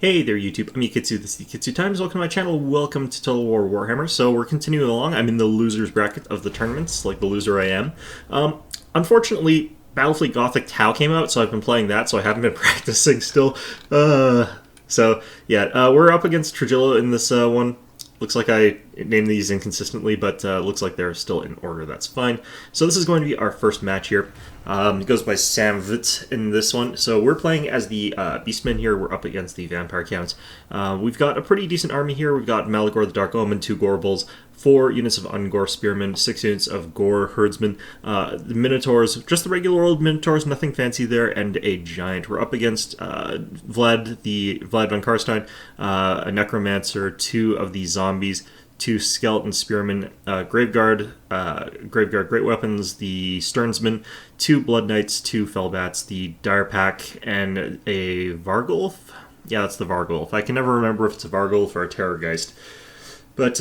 Hey there YouTube, I'm Yukitsu, this is Yukitsu Times, welcome to my channel, welcome to Total War Warhammer. So we're continuing along, I'm in the losers bracket of the tournaments, like the loser I am. Unfortunately, Battlefleet Gothic Tau came out, so I've been playing that, so I haven't been practicing still. We're up against Trujillo in this one. Looks like I named these inconsistently, but looks like they're still in order. That's fine. So this is going to be our first match here. It goes by Samvit in this one. So we're playing as the Beastmen here. We're up against the Vampire Counts. We've got a pretty decent army here. We've got Malagor the Dark Omen, 2 Gorbulls, 4 units of Ungor Spearmen, 6 units of Gore Herdsmen, the Minotaurs, just the regular old Minotaurs, nothing fancy there, and a Giant. We're up against Vlad von Karstein, a Necromancer, 2 of the Zombies, 2 Skeleton Spearmen, Graveguard Great Weapons, the Sternsmen, 2 Blood Knights, 2 Fellbats, the Dire Pack, and a Vargulf? Yeah, that's the Vargulf. I can never remember if it's a Vargulf or a Terrorgeist. But,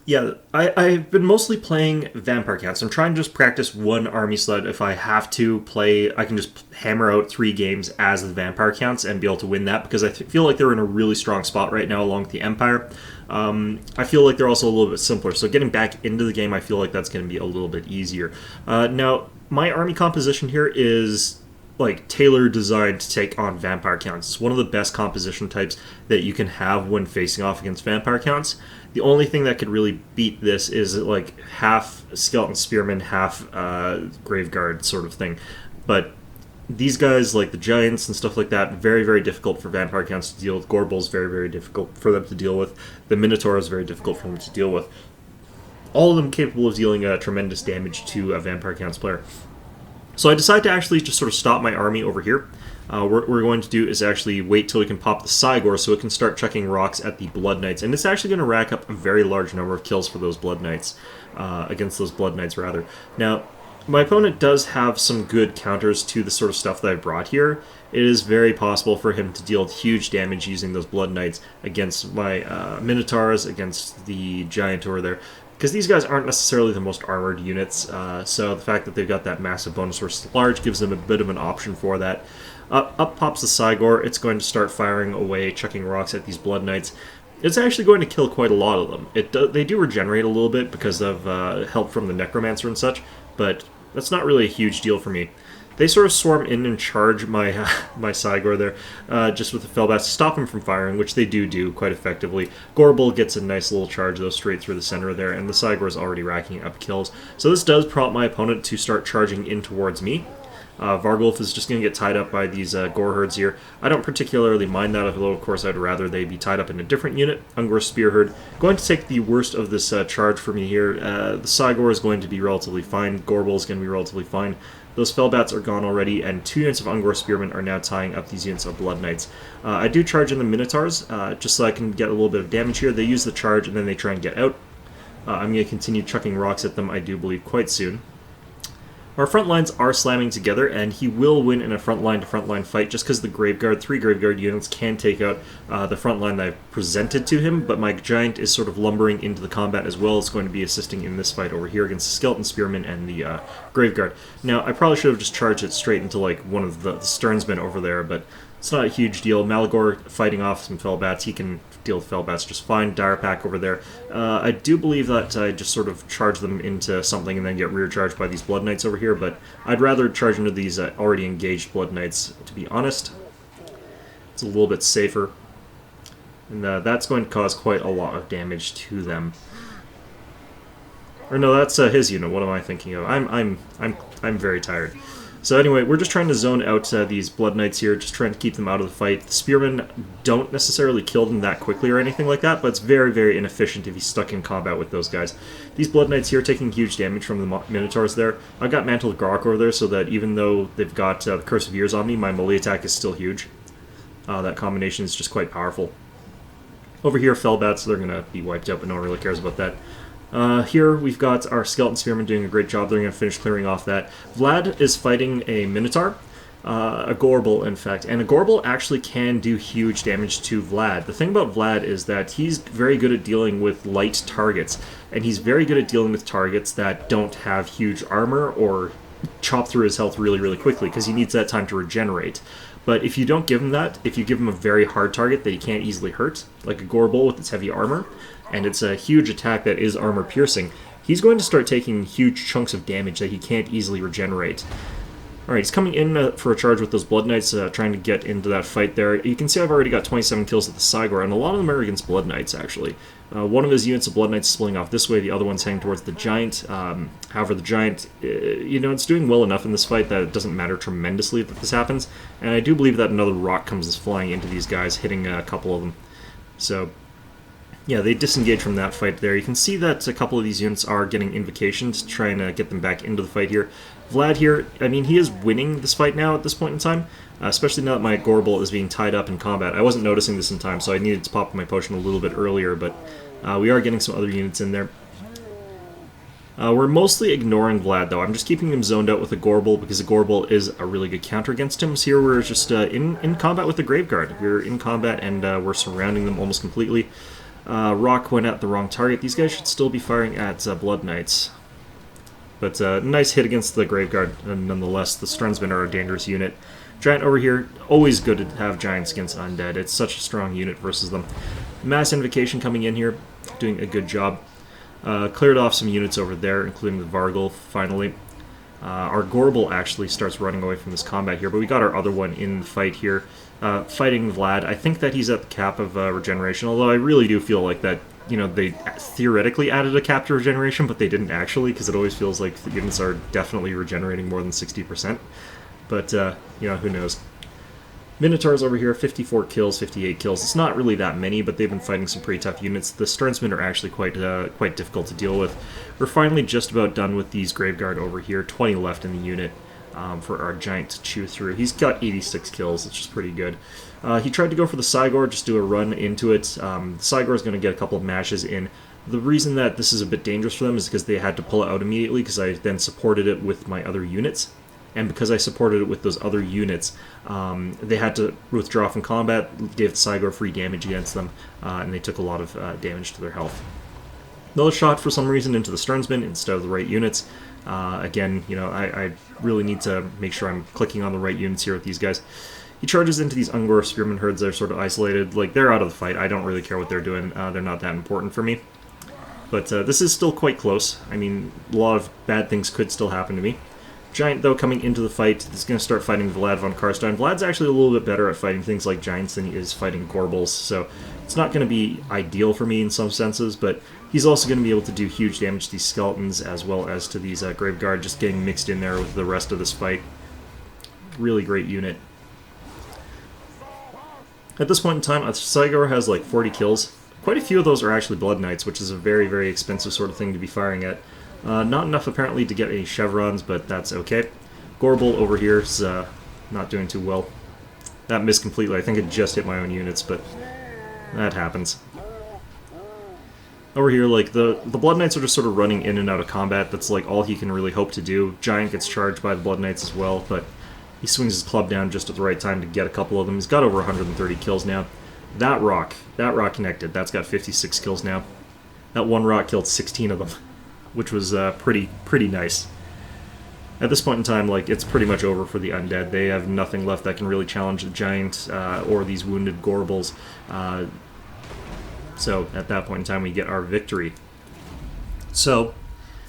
yeah, I've been mostly playing Vampire Counts. I'm trying to just practice one army so that if I have to play, I can just hammer out 3 games as the Vampire Counts and be able to win that, because I feel like they're in a really strong spot right now along with the Empire. I feel like they're also a little bit simpler, so getting back into the game, I feel like that's going to be a little bit easier. Now, my army composition here is like tailor designed to take on Vampire Counts. It's one of the best composition types that you can have when facing off against Vampire Counts. The only thing that could really beat this is like half Skeleton Spearman, half Graveguard sort of thing. But these guys, like the Giants and stuff like that, very, very difficult for Vampire Counts to deal with. Gorbulls, very, very difficult for them to deal with. The Minotaur is very difficult for them to deal with. All of them capable of dealing tremendous damage to a Vampire Counts player. So I decided to actually just sort of stop my army over here. What we're going to do is actually wait till we can pop the Cygor so it can start chucking rocks at the Blood Knights. And it's actually going to rack up a very large number of kills for those Blood Knights, against those Blood Knights, rather. Now, my opponent does have some good counters to the sort of stuff that I brought here. It is very possible for him to deal huge damage using those Blood Knights against my Minotaurs, against the Giant over there. Because these guys aren't necessarily the most armored units, so the fact that they've got that massive bonus versus large gives them a bit of an option for that. Up pops the Cygor. It's going to start firing away, chucking rocks at these Blood Knights. It's actually going to kill quite a lot of them. They do regenerate a little bit because of help from the Necromancer and such, but that's not really a huge deal for me. They sort of swarm in and charge my my Cygor there, just with the Fellbats to stop him from firing, which they do quite effectively. Gorbel gets a nice little charge, though, straight through the center there, and the Cygor is already racking up kills. So this does prompt my opponent to start charging in towards me. Vargulf is just going to get tied up by these Gore Herds here. I don't particularly mind that, although of course I'd rather they be tied up in a different unit. Ungor Spear Herd. Going to take the worst of this charge for me here. The Cygor is going to be relatively fine. Gorbel is going to be relatively fine. Those Fellbats are gone already, and 2 units of Ungor Spearmen are now tying up these units of Blood Knights. I do charge in the Minotaurs, just so I can get a little bit of damage here. They use the charge, and then they try and get out. I'm going to continue chucking rocks at them, I do believe, quite soon. Our front lines are slamming together, and he will win in a front-line-to-front-line fight just because the Graveguard, 3 Graveguard units can take out the front line that I've presented to him, but my Giant is sort of lumbering into the combat as well. It's going to be assisting in this fight over here against the Skeleton Spearmen and the Graveguard. Now, I probably should have just charged it straight into like one of the Sternsmen over there, but it's not a huge deal. Malagor fighting off some Fellbats. He can deal with Fellbats just fine. Dire Pack over there. I do believe that I just sort of charge them into something and then get rear charged by these Blood Knights over here, but I'd rather charge into these already engaged Blood Knights, to be honest. It's a little bit safer. And that's going to cause quite a lot of damage to them. Or no, that's his unit. What am I thinking of? I'm very tired. So anyway, we're just trying to zone out these Blood Knights here, just trying to keep them out of the fight. The Spearmen don't necessarily kill them that quickly or anything like that, but it's very, very inefficient if he's stuck in combat with those guys. These Blood Knights here taking huge damage from the Minotaurs there. I've got Mantle of Grok over there so that even though they've got the Curse of Years on me, my melee attack is still huge. That combination is just quite powerful. Over here, Fellbats, they're going to be wiped out, but no one really cares about that. Here we've got our Skeleton Spearmen doing a great job. They're going to finish clearing off that. Vlad is fighting a Minotaur, a Gorbull, in fact, and a Gorbull actually can do huge damage to Vlad. The thing about Vlad is that he's very good at dealing with light targets, and he's very good at dealing with targets that don't have huge armor or chop through his health really, really quickly because he needs that time to regenerate. But if you don't give him that, if you give him a very hard target that he can't easily hurt, like a Goonbowl with its heavy armor, and it's a huge attack that is armor piercing, he's going to start taking huge chunks of damage that he can't easily regenerate. Alright, he's coming in for a charge with those Blood Knights, trying to get into that fight there. You can see I've already got 27 kills at the Cygor, and a lot of them are against Blood Knights, actually. One of his units of Blood Knights is splitting off this way, the other one's heading towards the Giant. However, the Giant, it's doing well enough in this fight that it doesn't matter tremendously that this happens, and I do believe that another rock comes flying into these guys, hitting a couple of them. So, yeah, they disengage from that fight there. You can see that a couple of these units are getting invocations, trying to get them back into the fight here. Vlad here, I mean, he is winning this fight now at this point in time, especially now that my Goonbowl is being tied up in combat. I wasn't noticing this in time, so I needed to pop my potion a little bit earlier, but we are getting some other units in there. We're mostly ignoring Vlad, though. I'm just keeping him zoned out with the Goonbowl because the Goonbowl is a really good counter against him. So here we're just in combat with the Graveguard. We're in combat, and we're surrounding them almost completely. Rock went at the wrong target. These guys should still be firing at Blood Knights. But nice hit against the Graveguard, nonetheless. The Strunsmen are a dangerous unit. Giant over here, always good to have Giants against Undead. It's such a strong unit versus them. Mass Invocation coming in here, doing a good job. Cleared off some units over there, including the Vargul, finally. Our Goonbowl actually starts running away from this combat here, but we got our other one in the fight here. Fighting Vlad. I think that he's at the cap of regeneration, although I really do feel like that, they theoretically added a cap to regeneration, but they didn't actually, because it always feels like the units are definitely regenerating more than 60%. But, who knows. Minotaurs over here, 54 kills, 58 kills. It's not really that many, but they've been fighting some pretty tough units. The Strunsmen are actually quite difficult to deal with. We're finally just about done with these Graveguard over here. 20 left in the unit for our Giant to chew through. He's got 86 kills, which is pretty good. He tried to go for the Cygor, just do a run into it. Cygor is going to get a couple of mashes in. The reason that this is a bit dangerous for them is because they had to pull it out immediately, because I then supported it with my other units. And because I supported it with those other units, they had to withdraw from combat, gave the Cygor free damage against them, and they took a lot of damage to their health. Another shot for some reason into the Strunsmen instead of the right units. Again, I really need to make sure I'm clicking on the right units here with these guys. He charges into these Ungor Spearman herds that are sort of isolated. Like, they're out of the fight. I don't really care what they're doing. They're not that important for me. But this is still quite close. I mean, a lot of bad things could still happen to me. Giant, though, coming into the fight, is going to start fighting Vlad von Karstein. Vlad's actually a little bit better at fighting things like Giants than he is fighting Gorbals, so it's not going to be ideal for me in some senses, but he's also going to be able to do huge damage to these skeletons as well as to these Graveguard, just getting mixed in there with the rest of this fight. Really great unit. At this point in time, Cygor has like 40 kills. Quite a few of those are actually Blood Knights, which is a very, very expensive sort of thing to be firing at. Not enough, apparently, to get any chevrons, but that's okay. Goonbowl over here is not doing too well. That missed completely. I think it just hit my own units, but that happens. Over here, like, the Blood Knights are just sort of running in and out of combat. That's, like, all he can really hope to do. Giant gets charged by the Blood Knights as well, but he swings his club down just at the right time to get a couple of them. He's got over 130 kills now. That rock connected. That's got 56 kills now. That one rock killed 16 of them, which was pretty nice. At this point in time, like, it's pretty much over for the Undead. They have nothing left that can really challenge the Giant or these wounded Gorbals. So at that point in time, we get our victory. So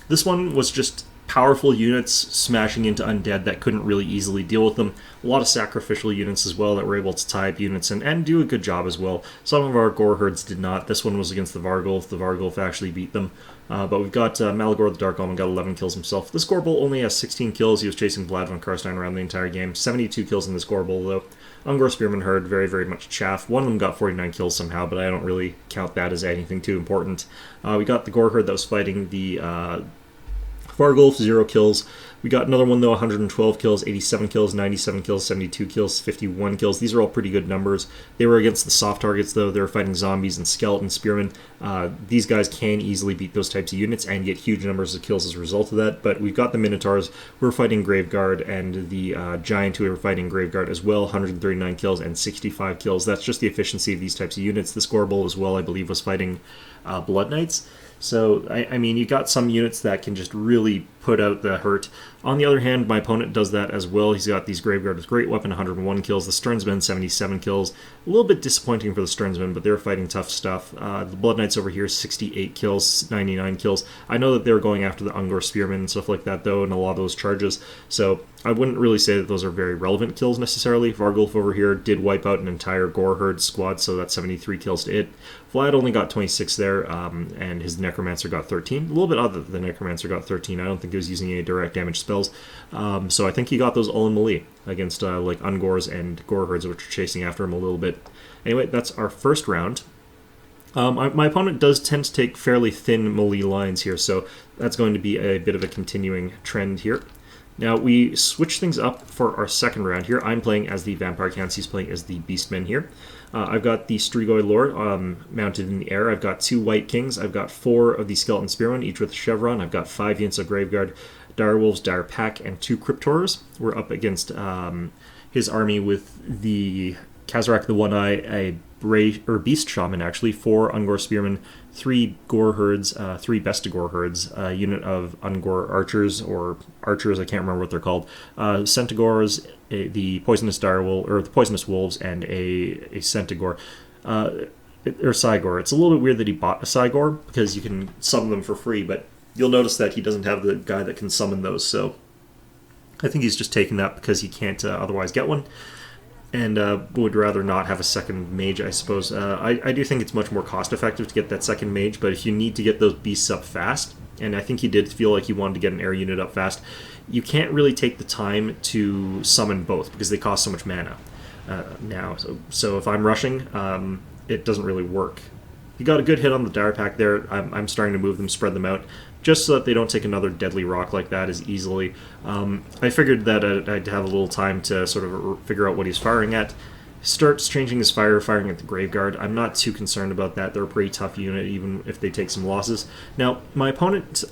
this one was just powerful units smashing into Undead that couldn't really easily deal with them. A lot of sacrificial units as well that were able to tie up units and do a good job as well. Some of our Gore herds did not. This one was against the Vargulf. The Vargulf actually beat them. But we've got Malagor the Dark Omen got 11 kills himself. This Goonbowl only has 16 kills. He was chasing Vlad von Karstein around the entire game. 72 kills in this Goonbowl, though. Ungor Spearman herd, very, very much chaff. One of them got 49 kills somehow, but I don't really count that as anything too important. We got the Gore herd that was fighting the Vargulf, 0 kills. We got another one, though, 112 kills, 87 kills, 97 kills, 72 kills, 51 kills. These are all pretty good numbers. They were against the soft targets, though. They were fighting zombies and skeleton spearmen. These guys can easily beat those types of units and get huge numbers of kills as a result of that. But we've got the Minotaurs who are fighting Graveguard and the Giant who are fighting Graveguard as well, 139 kills and 65 kills. That's just the efficiency of these types of units. This Goonbowl as well, I believe, was fighting Blood Knights. So, I mean, you got some units that can just really put out the hurt. On the other hand, my opponent does that as well. He's got these Graveguard with Great Weapon, 101 kills. The Sternsmen, 77 kills. A little bit disappointing for the Sternsmen, but they're fighting tough stuff. The Blood Knights over here, 68 kills, 99 kills. I know that they were going after the Ungor Spearmen and stuff like that, though, and a lot of those charges. So I wouldn't really say that those are very relevant kills necessarily. Vargulf over here did wipe out an entire Gore Herd squad, so that's 73 kills to it. Vlad only got 26 there, and his Necromancer got 13. A little bit odd that the Necromancer got 13. I don't think he was using any direct damage spells. So I think he got those all in melee against like Ungors and Gore Herds, which are chasing after him a little bit. Anyway, that's our first round. My opponent does tend to take fairly thin melee lines here, so that's going to be a bit of a continuing trend here. Now, we switch things up for our second round here. I'm playing as the Vampire Counts, he's playing as the Beastmen here. I've got the Strigoi Lord mounted in the air. I've got 2 White Kings. I've got 4 of the Skeleton Spearmen, each with a chevron. I've got 5 units of Graveguard, Direwolves, Dire Pack, and 2 Cryptors. We're up against his army with the Kazarak the One-Eye, a Beast Shaman, actually, 4 Ungor Spearmen, 3 Gore Herds, 3 Bestigore Herds, a unit of Ungor Archers, or Archers, I can't remember what they're called, Centaurs, the Poisonous Direwolf, or the Poisonous Wolves, and a Centaur. Or Cygor. It's a little bit weird that he bought a Cygor, because you can summon them for free, but you'll notice that he doesn't have the guy that can summon those, so I think he's just taking that because he can't otherwise get one. And would rather not have a second mage, I suppose. I do think it's much more cost-effective to get that second mage, but if you need to get those beasts up fast, and I think he did feel like he wanted to get an air unit up fast, you can't really take the time to summon both, because they cost so much mana now. So if I'm rushing, it doesn't really work. You got a good hit on the Dire Pack there. I'm starting to move them, spread them out, just so that they don't take another deadly rock like that as easily. I figured that I'd have a little time to sort of figure out what he's firing at. Starts changing his firing at the Graveguard. I'm not too concerned about that. They're a pretty tough unit, even if they take some losses. Now, my opponent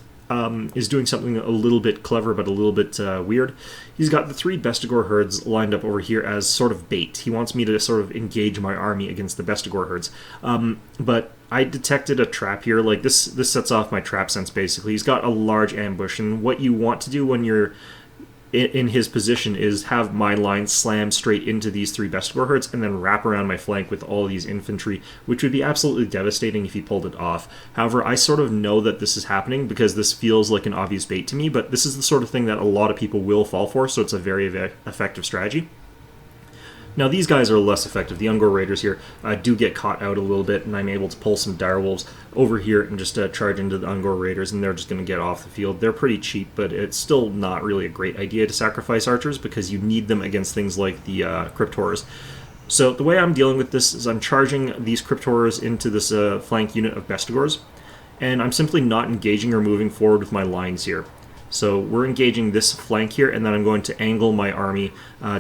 is doing something a little bit clever, but a little bit weird. He's got the 3 Bestigore Herds lined up over here as sort of bait. He wants me to sort of engage my army against the Bestigore Herds. But I detected a trap here. Like, this sets off my trap sense, basically. He's got a large ambush, and what you want to do when you're in his position is have my line slam straight into these 3 Bestigore Herds and then wrap around my flank with all these infantry, which would be absolutely devastating if he pulled it off. However, I sort of know that this is happening because this feels like an obvious bait to me, but this is the sort of thing that a lot of people will fall for, so it's a very effective strategy. Now, these guys are less effective. The Ungor Raiders here do get caught out a little bit, and I'm able to pull some Direwolves over here and just charge into the Ungor Raiders, and they're just going to get off the field. They're pretty cheap, but it's still not really a great idea to sacrifice archers because you need them against things like the Cryptors. So the way I'm dealing with this is I'm charging these Cryptors into this flank unit of Bestigores, and I'm simply not engaging or moving forward with my lines here. So we're engaging this flank here, and then I'm going to angle my army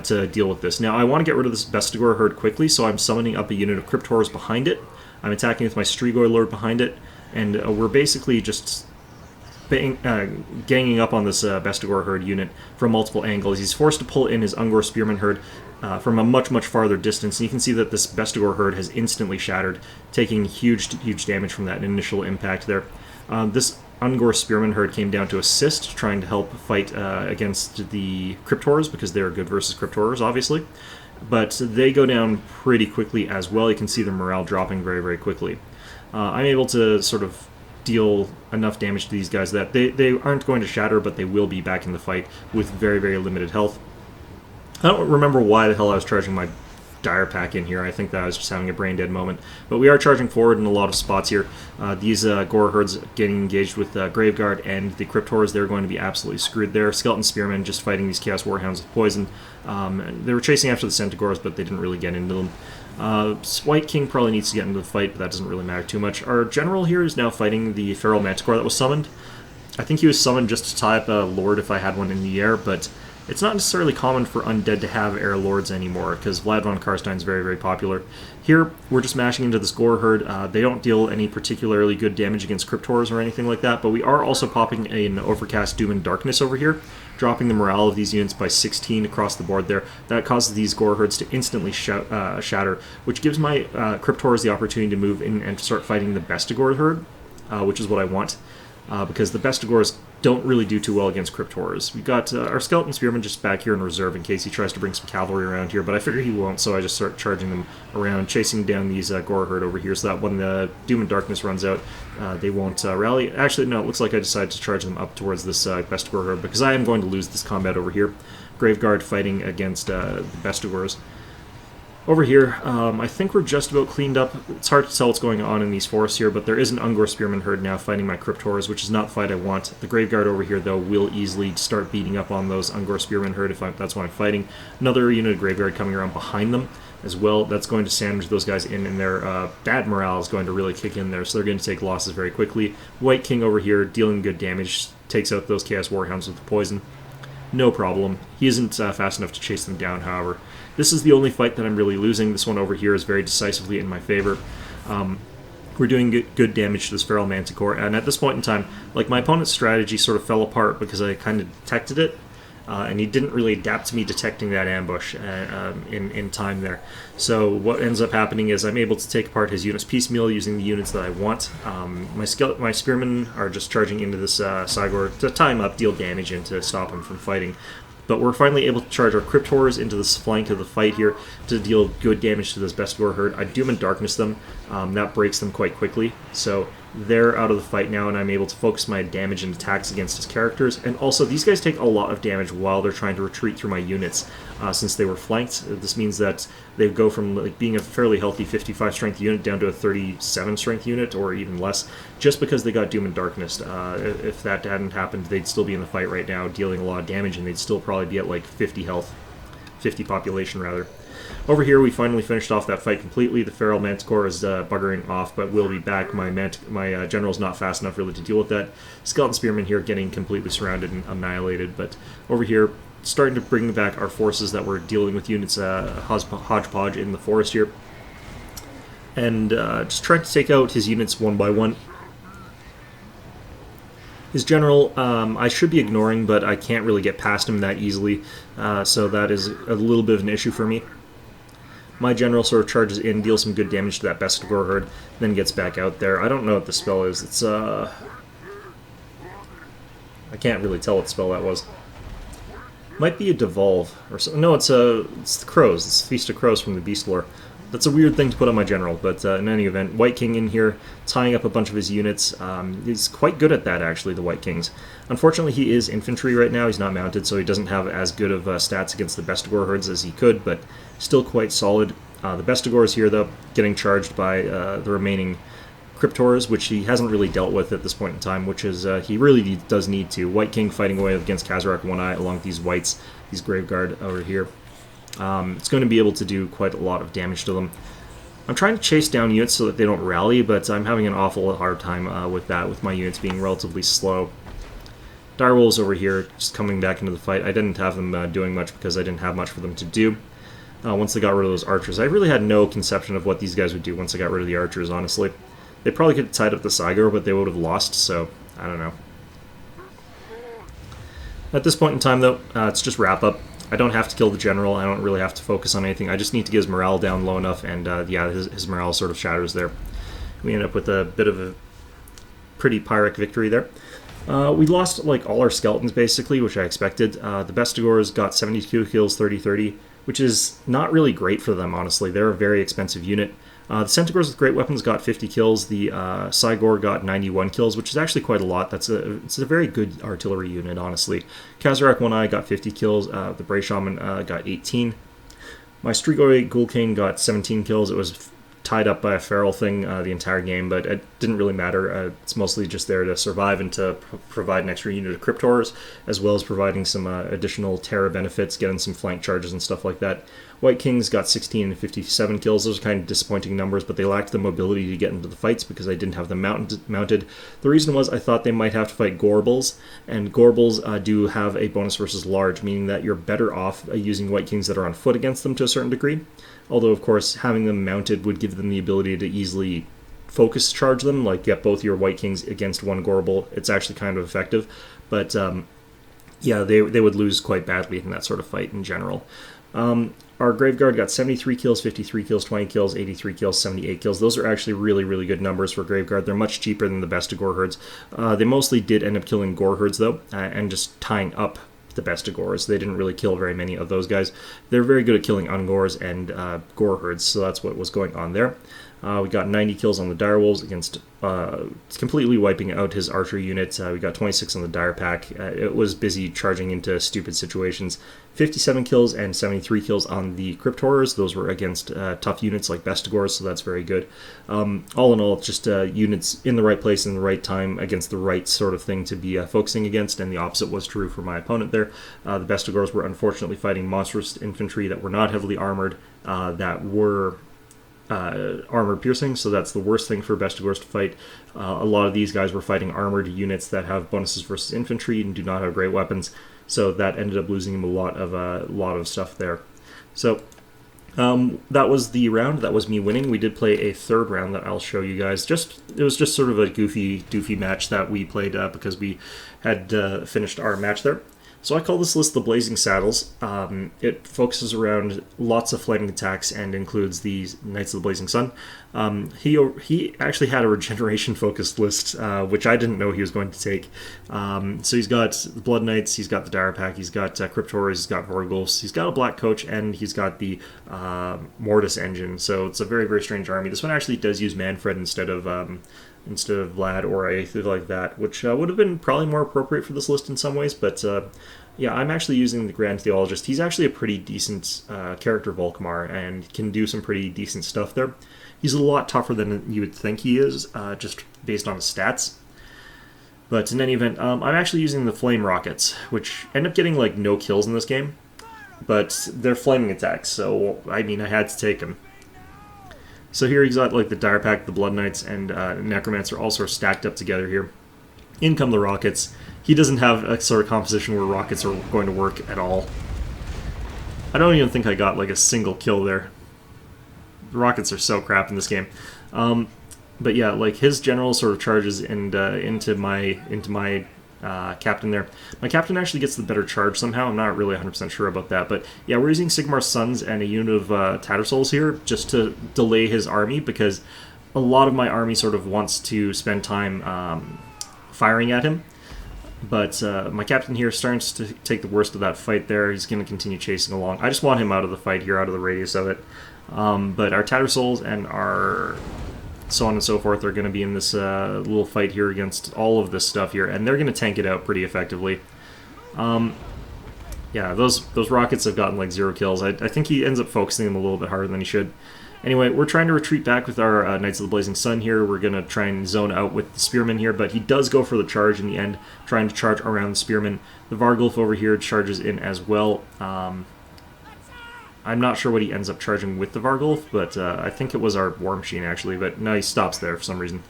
to deal with this. Now, I want to get rid of this Bestigore Herd quickly, so I'm summoning up a unit of Cryptors behind it. I'm attacking with my Strigoi Lord behind it, and we're basically just ganging up on this Bestigore Herd unit from multiple angles. He's forced to pull in his Ungor Spearman Herd from a much, much farther distance, and you can see that this Bestigore Herd has instantly shattered, taking huge damage from that initial impact there. This Ungor Spearman Herd came down to assist, trying to help fight against the Cryptors, because they're good versus Cryptors, obviously. But they go down pretty quickly as well. You can see their morale dropping very quickly. I'm able to sort of deal enough damage to these guys that they aren't going to shatter, but they will be back in the fight with very limited health. I don't remember why the hell I was charging my Dire Pack in here. I think that I was just having a brain dead moment. But we are charging forward in a lot of spots here. These Gore Herds getting engaged with Graveguard and the Cryptors, they're going to be absolutely screwed there. Skeleton Spearmen just fighting these Chaos Warhounds with poison. They were chasing after the Centaurs, but they didn't really get into them. White King probably needs to get into the fight, but that doesn't really matter too much. Our general here is now fighting the Feral Manticore that was summoned. I think he was summoned just to tie up a Lord if I had one in the air, but it's not necessarily common for undead to have air lords anymore, because Vlad von Karstein's very popular. Here, we're just mashing into this Gore Herd. They don't deal any particularly good damage against Cryptors or anything like that, but we are also popping an Overcast Doom and Darkness over here, dropping the morale of these units by 16 across the board there. That causes these Gore Herds to instantly shatter, which gives my Cryptors the opportunity to move in and start fighting the Bestigore Herd. which is what I want, because the Bestigors don't really do too well against Crypt Horrors. We've got our Skeleton Spearman just back here in reserve in case he tries to bring some cavalry around here, but I figure he won't, so I just start charging them around, chasing down these Gore Herd over here, so that when the Doom and Darkness runs out, they won't rally. Actually, no, it looks like I decided to charge them up towards this Bestigor Herd, because I am going to lose this combat over here. Graveguard fighting against the Bestigors. Over here, I think we're just about cleaned up. It's hard to tell what's going on in these forests here, but there is an Ungor Spearman herd now fighting my Crypt Horrors, which is not the fight I want. The Graveguard over here, though, will easily start beating up on those Ungor Spearman herd if that's what I'm fighting. Another unit of Graveguard coming around behind them as well. That's going to sandwich those guys in, and their bad morale is going to really kick in there, so they're going to take losses very quickly. White King over here, dealing good damage, takes out those Chaos Warhounds with the poison. No problem. He isn't fast enough to chase them down, however. This is the only fight that I'm really losing. This one over here is very decisively in my favor. We're doing good damage to this Feral Manticore, and at this point in time, like, my opponent's strategy sort of fell apart because I kind of detected it, and he didn't really adapt to me detecting that ambush in time there. So what ends up happening is I'm able to take apart his units piecemeal using the units that I want. My Spearmen are just charging into this Cygor to tie him up, deal damage, and to stop him from fighting. But we're finally able to charge our Crypt Horrors into this flank of the fight here to deal good damage to this Bestigor herd. I Doom and Darkness them. That breaks them quite quickly. So they're out of the fight now, and I'm able to focus my damage and attacks against his characters. And also, these guys take a lot of damage while they're trying to retreat through my units, since they were flanked. This means that they go from like being a fairly healthy 55 strength unit down to a 37 strength unit, or even less, just because they got Doom and Darkness. If that hadn't happened, they'd still be in the fight right now, dealing a lot of damage, and they'd still probably be at like 50 health. 50 population, rather. Over here, we finally finished off that fight completely. The Feral Manticore is buggering off, but will be back. My General's not fast enough really to deal with that. Skeleton Spearman here getting completely surrounded and annihilated, but over here, starting to bring back our forces that were dealing with units hodgepodge in the forest here. And just trying to take out his units one by one. His General, I should be ignoring, but I can't really get past him that easily, so that is a little bit of an issue for me. My General sort of charges in, deals some good damage to that Bestigor herd, then gets back out there. I don't know what the spell is. It's, I can't really tell what spell that was. Might be a Devolve, or something. No, it's the Crows. It's Feast of Crows from the Beast Lore. That's a weird thing to put on my General, but in any event, White King in here, tying up a bunch of his units. He's quite good at that, actually, the White Kings. Unfortunately, he is infantry right now. He's not mounted, so he doesn't have as good of stats against the Bestigor herds as he could, but still quite solid. The Bestigor is here, though, getting charged by the remaining Crypt Horrors, which he hasn't really dealt with at this point in time, which is he really does need to. White King fighting away against Kazarak One Eye along with these Whites, these Graveguard over here. It's going to be able to do quite a lot of damage to them. I'm trying to chase down units so that they don't rally, but I'm having an awful hard time with that, with my units being relatively slow. Direwolves over here, just coming back into the fight. I didn't have them doing much because I didn't have much for them to do. Once they got rid of those archers, I really had no conception of what these guys would do once I got rid of the archers, honestly. They probably could have tied up the Cygor, but they would have lost, so I don't know. At this point in time, though, it's just wrap up. I don't have to kill the General. I don't really have to focus on anything. I just need to get his morale down low enough, and yeah, his morale sort of shatters there. We end up with a bit of a pretty Pyrrhic victory there. We lost like all our skeletons, basically, which I expected. The Bestigors got 72 kills, 30-30, which is not really great for them, honestly. They're a very expensive unit. The Centaurs with great weapons got 50 kills. The Cygor got 91 kills, which is actually quite a lot. It's a very good artillery unit, honestly. Kazarak One Eye got 50 kills. The Bray Shaman got 18. My Strigoi Ghoulkane got 17 kills. It was tied up by a feral thing the entire game, but it didn't really matter. It's mostly just there to survive and to provide an extra unit of Crypt Horrors, as well as providing some additional Terra benefits, getting some flank charges and stuff like that. White Kings got 16 and 57 kills. Those are kind of disappointing numbers, but they lacked the mobility to get into the fights because I didn't have them mounted. The reason was I thought they might have to fight Gorbals, and Gorbals do have a bonus versus large, meaning that you're better off using White Kings that are on foot against them to a certain degree. Although, of course, having them mounted would give them the ability to easily focus charge them, like get both your White Kings against one Gorbal. It's actually kind of effective, but yeah, they would lose quite badly in that sort of fight in general. Our Graveguard got 73 kills, 53 kills, 20 kills, 83 kills, 78 kills. Those are actually really, really good numbers for Graveguard. They're much cheaper than the best of Gore Herds. They mostly did end up killing Gore Herds, though, and just tying up the best of Gores. They didn't really kill very many of those guys. They're very good at killing Ungores and Gore Herds, so that's what was going on there. We got 90 kills on the Direwolves against completely wiping out his archer unit. We got 26 on the Dire Pack. It was busy charging into stupid situations. 57 kills and 73 kills on the Crypt Horrors. Those were against tough units like Bestigors, so that's very good. All in all, just units in the right place in the right time against the right sort of thing to be focusing against, and the opposite was true for my opponent there. The Bestigors were unfortunately fighting monstrous infantry that were not heavily armored, that were armor piercing, so that's the worst thing for Bestigors to fight. A lot of these guys were fighting armored units that have bonuses versus infantry and do not have great weapons, so that ended up losing him a lot of stuff there. So that was the round. That was me winning. We did play a third round that I'll show you guys. It was just sort of a doofy match that we played because we had finished our match there. So I call this list the Blazing Saddles. It focuses around lots of flaming attacks and includes the Knights of the Blazing Sun. He actually had a regeneration-focused list, which I didn't know he was going to take. So he's got the Blood Knights, he's got the Dire Pack, he's got Crypt Horrors, he's got Vorgulfs, he's got a Black Coach, and he's got the Mortis engine. So it's a very, very strange army. This one actually does use Manfred instead of Vlad or anything like that, which would have been probably more appropriate for this list in some ways, but yeah, I'm actually using the Grand Theologist. He's actually a pretty decent character, Volkmar, and can do some pretty decent stuff there. He's a lot tougher than you would think he is, just based on his stats. But in any event, I'm actually using the Flame Rockets, which end up getting like no kills in this game, but they're flaming attacks, so I mean, I had to take them. So here he's got like the Dire Pack, the Blood Knights, and Necromancer all sort of stacked up together here. In come the Rockets. He doesn't have a sort of composition where rockets are going to work at all. I don't even think I got like a single kill there. The rockets are so crap in this game. But yeah, like his general sort of charges into my captain there. My captain actually gets the better charge somehow. I'm not really 100% sure about that. But yeah, we're using Sigmar's Sons and a unit of Tattersouls here just to delay his army, because a lot of my army sort of wants to spend time firing at him. But my captain here starts to take the worst of that fight there. He's going to continue chasing along. I just want him out of the fight here, out of the radius of it. But our Tattersouls and our so on and so forth are going to be in this little fight here against all of this stuff here, and they're going to tank it out pretty effectively. Yeah, those rockets have gotten like 0 kills. I think he ends up focusing them a little bit harder than he should. Anyway, we're trying to retreat back with our Knights of the Blazing Sun here. We're going to try and zone out with the Spearmen here, but he does go for the charge in the end, trying to charge around the Spearmen. The Vargulf over here charges in as well. I'm not sure what he ends up charging with the Vargulf, but I think it was our War Machine actually, but no, he stops there for some reason.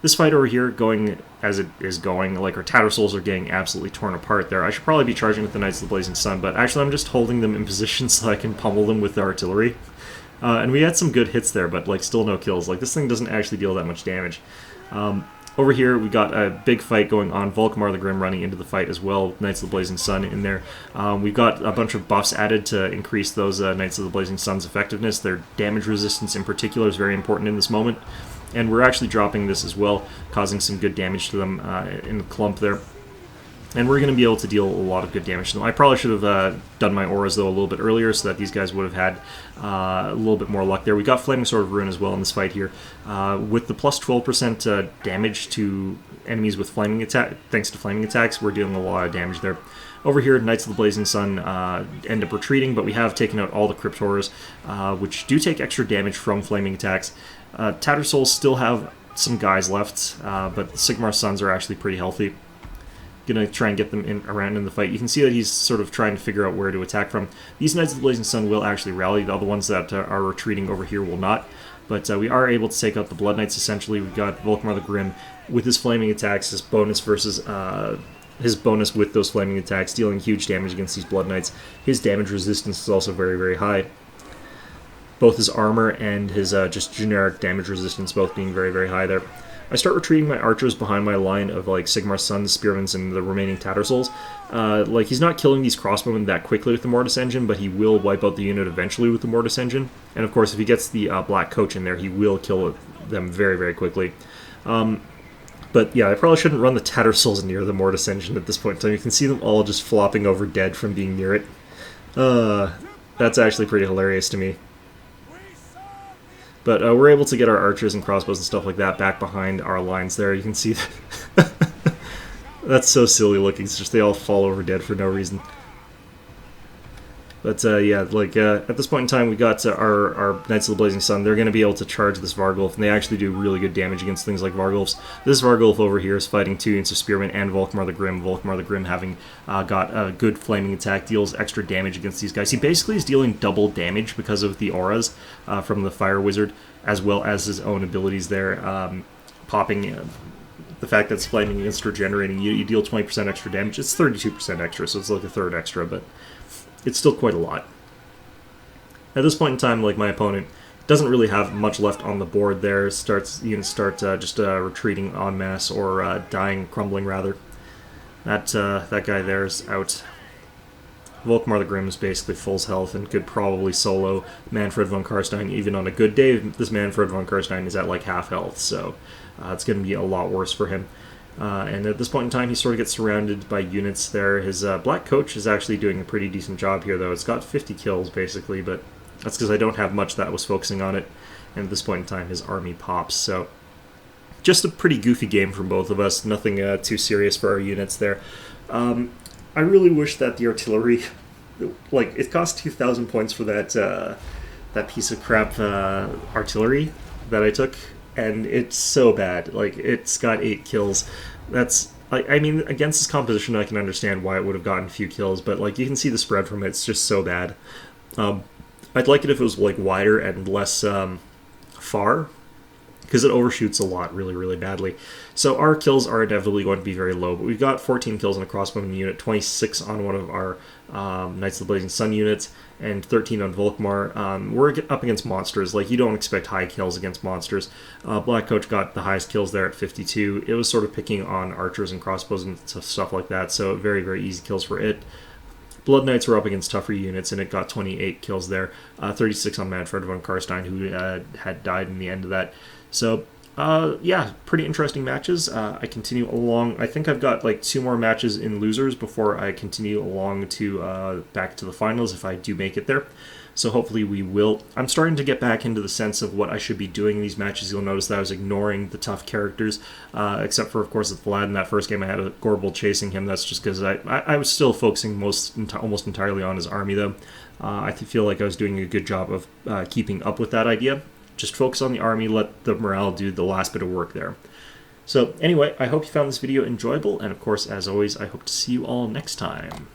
This fight over here, going as it is going, like our Tattersouls are getting absolutely torn apart there. I should probably be charging with the Knights of the Blazing Sun, but actually I'm just holding them in position so I can pummel them with the artillery. And we had some good hits there, but like still no kills. Like this thing doesn't actually deal that much damage. Over here we got a big fight going on. Volkmar the Grim running into the fight as well. Knights of the Blazing Sun in there. We've got a bunch of buffs added to increase those Knights of the Blazing Sun's effectiveness. Their damage resistance in particular is very important in this moment. And we're actually dropping this as well, causing some good damage to them in the clump there. And we're going to be able to deal a lot of good damage to them. I probably should have done my auras, though, a little bit earlier so that these guys would have had a little bit more luck there. We got Flaming Sword of Ruin as well in this fight here. With the plus 12% damage to enemies with flaming attack, thanks to flaming attacks, we're dealing a lot of damage there. Over here, Knights of the Blazing Sun end up retreating, but we have taken out all the Crypt Horrors, which do take extra damage from flaming attacks. Tattersouls still have some guys left, but Sigmar's Sons are actually pretty healthy. Gonna try and get them around in the fight. You can see that he's sort of trying to figure out where to attack from. These Knights of the Blazing Sun will actually rally. The other ones that are retreating over here will not. But we are able to take out the Blood Knights, essentially. We've got Volkmar the Grim with his flaming attacks, his bonus versus his bonus with those flaming attacks, dealing huge damage against these Blood Knights. His damage resistance is also very, very high. Both his armor and his just generic damage resistance both being very, very high there. I start retreating my archers behind my line of like Sigmar's Sons, Spearmans, and the remaining Tattersouls. Like he's not killing these crossbowmen that quickly with the Mortis Engine, but he will wipe out the unit eventually with the Mortis Engine. And of course, if he gets the Black Coach in there, he will kill them very, very quickly. But yeah, I probably shouldn't run the Tattersouls near the Mortis Engine at this point in time. You can see them all just flopping over dead from being near it. That's actually pretty hilarious to me. But we're able to get our archers and crossbows and stuff like that back behind our lines there. You can see that. That's so silly looking. It's just they all fall over dead for no reason. But yeah, like at this point in time, we got our Knights of the Blazing Sun. They're going to be able to charge this Vargulf, and they actually do really good damage against things like Vargulfs. This Vargulf over here is fighting 2 units of Spearmen and Volkmar the Grim. Volkmar the Grim having got a good flaming attack, deals extra damage against these guys. He basically is dealing double damage because of the auras from the Fire Wizard, as well as his own abilities there, popping... the fact that it's flaming against regenerating, you deal 20% extra damage. It's 32% extra, so it's like a third extra, but it's still quite a lot. At this point in time, like my opponent doesn't really have much left on the board there. Units start just retreating en masse or dying, crumbling rather. That guy there is out. Volkmar the Grim is basically full health and could probably solo Manfred von Karstein even on a good day. This Manfred von Karstein is at like half health, so it's going to be a lot worse for him. And at this point in time, he sort of gets surrounded by units there. His Black Coach is actually doing a pretty decent job here, though. It's got 50 kills, basically, but that's because I don't have much that was focusing on it. And at this point in time, his army pops. So just a pretty goofy game from both of us. Nothing too serious for our units there. I really wish that the artillery... Like, it cost 2,000 points for that piece of crap artillery that I took. And it's so bad. Like, it's got 8 kills. That's, I mean, against this composition, I can understand why it would have gotten a few kills, but, like, you can see the spread from it. It's just so bad. I'd like it if it was, like, wider and less far, because it overshoots a lot really, really badly. So our kills are inevitably going to be very low, but we've got 14 kills on a crossbowman unit, 26 on one of our Knights of the Blazing Sun units, and 13 on Volkmar. We're up against monsters. Like, you don't expect high kills against monsters. Black Coach got the highest kills there at 52. It was sort of picking on archers and crossbows and stuff like that, so very, very easy kills for it. Blood Knights were up against tougher units, and it got 28 kills there. 36 on Manfred von Karstein, who had died in the end of that. So, yeah, pretty interesting matches. I continue along. I think I've got like 2 more matches in losers before I continue along to back to the finals if I do make it there. So hopefully we will. I'm starting to get back into the sense of what I should be doing in these matches. You'll notice that I was ignoring the tough characters, except for, of course, with Vlad in that first game. I had a Goonbowl chasing him. That's just because I was still focusing almost entirely on his army, though. I feel like I was doing a good job of keeping up with that idea. Just focus on the army, let the morale do the last bit of work there. So anyway, I hope you found this video enjoyable, and of course, as always, I hope to see you all next time.